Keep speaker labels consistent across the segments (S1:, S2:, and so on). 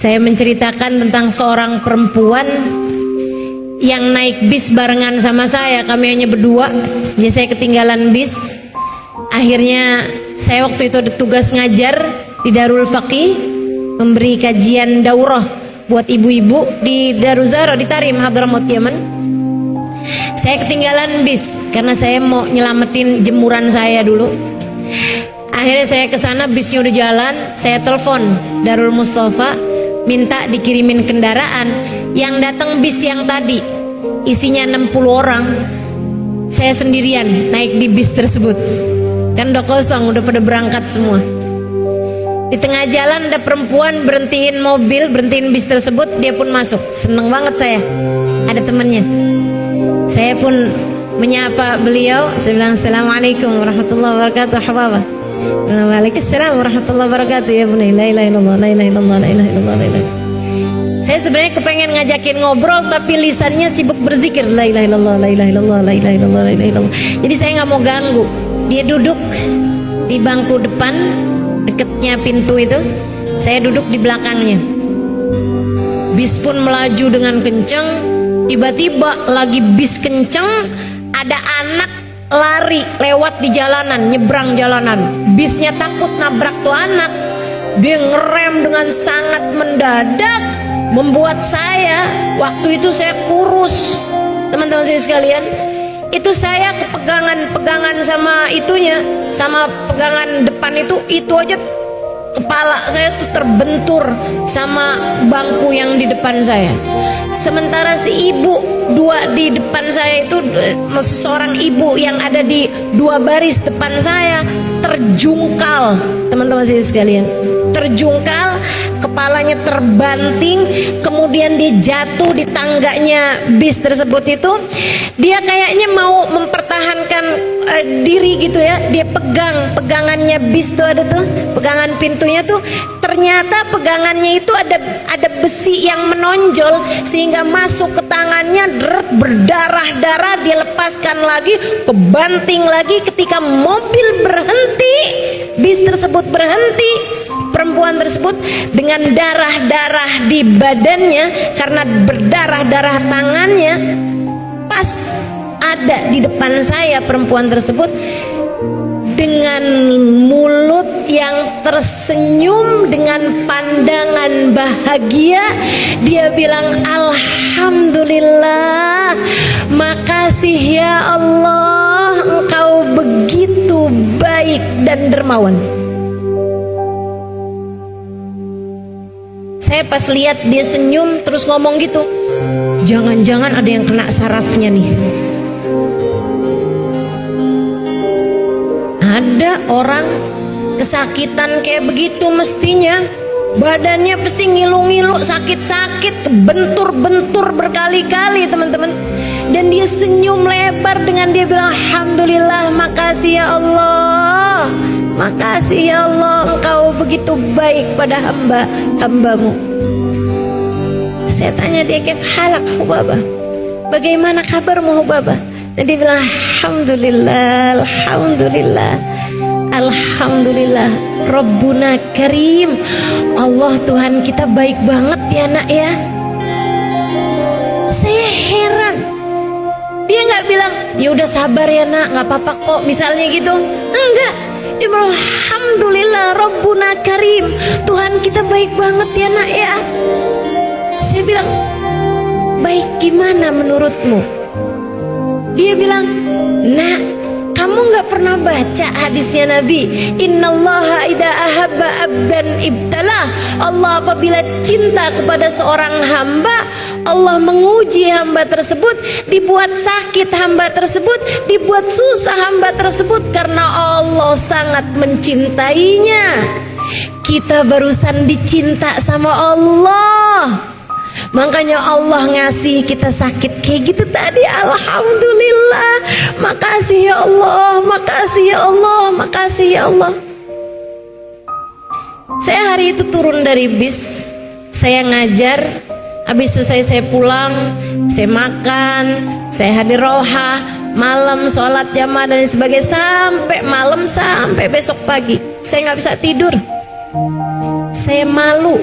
S1: Saya menceritakan tentang seorang perempuan yang naik bis barengan sama saya. Kami hanya berdua, jadi saya ketinggalan bis. Akhirnya saya waktu itu ada tugas ngajar di Darul Faqih, memberi kajian daurah buat ibu-ibu di Daruzaro di Tarim, Hadramaut, Yaman. Saya ketinggalan bis karena saya mau nyelamatin jemuran saya dulu. Akhirnya saya ke sana, bisnya udah jalan. Saya telepon Darul Mustafa, minta dikirimin kendaraan. Yang datang bis yang tadi isinya 60 orang, saya sendirian naik di bis tersebut. Kan udah kosong, udah pada berangkat semua. Di tengah jalan ada perempuan berhentiin mobil, berhentiin bis tersebut. Dia pun masuk. Seneng banget saya, ada temennya. Saya pun menyapa beliau. Saya bilang, Assalamualaikum warahmatullahi wabarakatuh, hababah. Waalaikumsalam warahmatullahi wabarakatuh. Ya bunai, la ilaha illallah, la ilaha illallah, la ilaha illallah, la ilaha. Saya sebenarnya kepengen ngajakin ngobrol, tapi lisannya sibuk berzikir, la ilaha illallah, la ilaha illallah, la ilaha illallah, la ilaha illallah. Jadi saya nggak mau ganggu. Dia duduk di bangku depan, deketnya pintu itu. Saya duduk di belakangnya. Bis pun melaju dengan kencang. Tiba-tiba lagi bis kencang, ada anak lari lewat di jalanan, nyebrang jalanan. Bisnya takut nabrak tuh anak. Dia ngerem dengan sangat mendadak, membuat saya, waktu itu saya kurus, teman-teman saya sekalian, itu saya pegangan sama itunya, sama pegangan depan itu aja kepala saya tuh terbentur sama bangku yang di depan saya. Sementara si ibu dua di depan saya itu, seorang ibu yang ada di dua baris depan saya, terjungkal, teman-teman saya sekalian, terjungkal, kepalanya terbanting, kemudian dia jatuh di tangganya bis tersebut itu. Dia kayaknya mau mempertahankan diri gitu ya. Dia pegangannya bis tuh, ada tuh pegangan pintunya tuh, ternyata pegangannya itu ada besi yang menonjol sehingga masuk ke tangannya, berdarah-darah. Dia lepaskan lagi, kebanting lagi. Ketika mobil berhenti, bis tersebut berhenti, perempuan tersebut dengan darah-darah di badannya karena berdarah-darah tangannya, pas ada di depan saya perempuan tersebut dengan mulut yang tersenyum, dengan pandangan bahagia. Dia bilang, Alhamdulillah, makasih ya Allah, engkau begitu baik dan dermawan. Saya pas lihat dia senyum terus ngomong gitu, jangan-jangan ada yang kena sarafnya nih. Ada orang kesakitan kayak begitu, mestinya badannya pasti ngilu-ngilu, sakit-sakit, kebentur-bentur berkali-kali, teman-teman. Dan dia senyum lebar dengan dia bilang, Alhamdulillah, makasih ya Allah, makasih ya Allah, engkau begitu baik pada hambamu. Saya tanya dia, kayak halak Hubabah, bagaimana kabarmu Hubabah? Dan dia bilang, Alhamdulillah, Alhamdulillah, Alhamdulillah, Rabbuna Karim. Allah Tuhan kita baik banget ya nak ya. Saya heran. Dia nggak bilang, ya udah sabar ya nak, nggak apa-apa kok, misalnya gitu. Enggak. Dia bilang, Alhamdulillah, Rabbuna Karim. Tuhan kita baik banget ya nak ya. Saya bilang, baik gimana menurutmu? Dia bilang, nak, kamu gak pernah baca hadisnya Nabi, Innallaha idza ahabba abdan ibtalah. Allah apabila cinta kepada seorang hamba, Allah menguji hamba tersebut, dibuat sakit hamba tersebut, dibuat susah hamba tersebut, karena Allah sangat mencintainya. Kita barusan dicinta sama Allah, makanya Allah ngasih kita sakit kayak gitu tadi. Alhamdulillah, makasih ya Allah, makasih ya Allah, makasih ya Allah. Saya hari itu turun dari bis, saya ngajar, habis selesai saya pulang, saya makan, saya hadir roha, malam sholat jamaah dan sebagainya, sampai malam, sampai besok pagi saya nggak bisa tidur. Saya malu.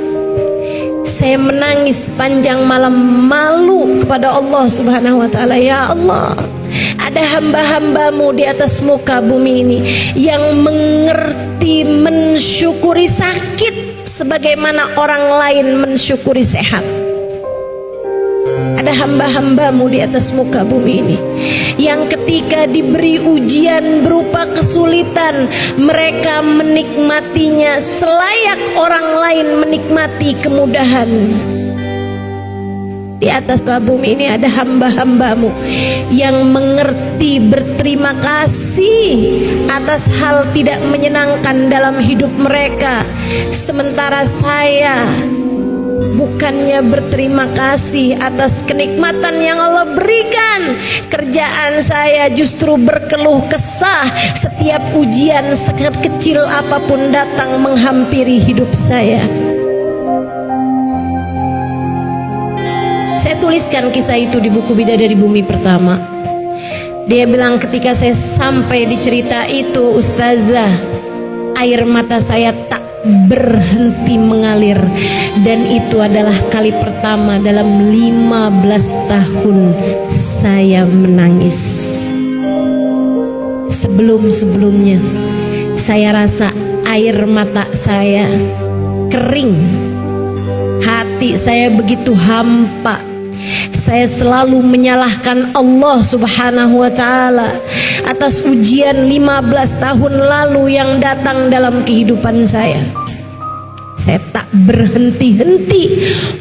S1: Saya menangis panjang malam, malu kepada Allah Subhanahu wa ta'ala. Ya Allah, ada hamba-hambamu di atas muka bumi ini yang mengerti mensyukuri sakit sebagaimana orang lain mensyukuri sehat. Ada hamba-hambamu di atas muka bumi ini yang ketika diberi ujian berupa kesulitan, mereka menikmatinya selayak orang lain menikmati kemudahan. Di atas muka bumi ini ada hamba-hambamu yang mengerti berterima kasih atas hal tidak menyenangkan dalam hidup mereka, sementara saya bukannya berterima kasih atas kenikmatan yang Allah berikan. Kerjaan saya justru berkeluh kesah setiap ujian sekecil apapun datang menghampiri hidup saya. Saya tuliskan kisah itu di buku Bidadari Bumi Pertama. Dia bilang ketika saya sampai di cerita itu, Ustazah, air mata saya tak berhenti mengalir. Dan itu adalah kali pertama dalam 15 tahun saya menangis. Sebelum-sebelumnya saya rasa air mata saya kering, hati saya begitu hampa. Saya selalu menyalahkan Allah Subhanahu wa ta'ala atas ujian 15 tahun lalu yang datang dalam kehidupan saya. Saya tak berhenti-henti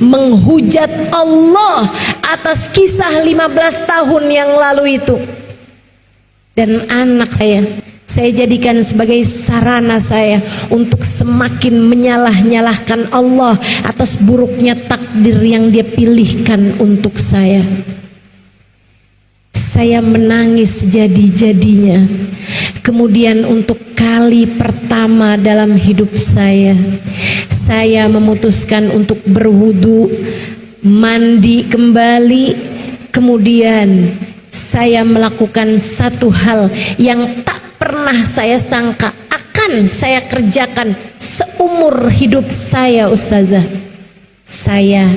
S1: menghujat Allah atas kisah 15 tahun yang lalu itu. Dan anak saya jadikan sebagai sarana saya untuk semakin menyalah-nyalahkan Allah atas buruknya takdir yang Dia pilihkan untuk saya. Saya menangis jadi-jadinya. Kemudian untuk kali pertama dalam hidup saya memutuskan untuk berwudu, mandi kembali. Kemudian saya melakukan satu hal yang tak pernah saya sangka akan saya kerjakan seumur hidup saya, Ustazah. Saya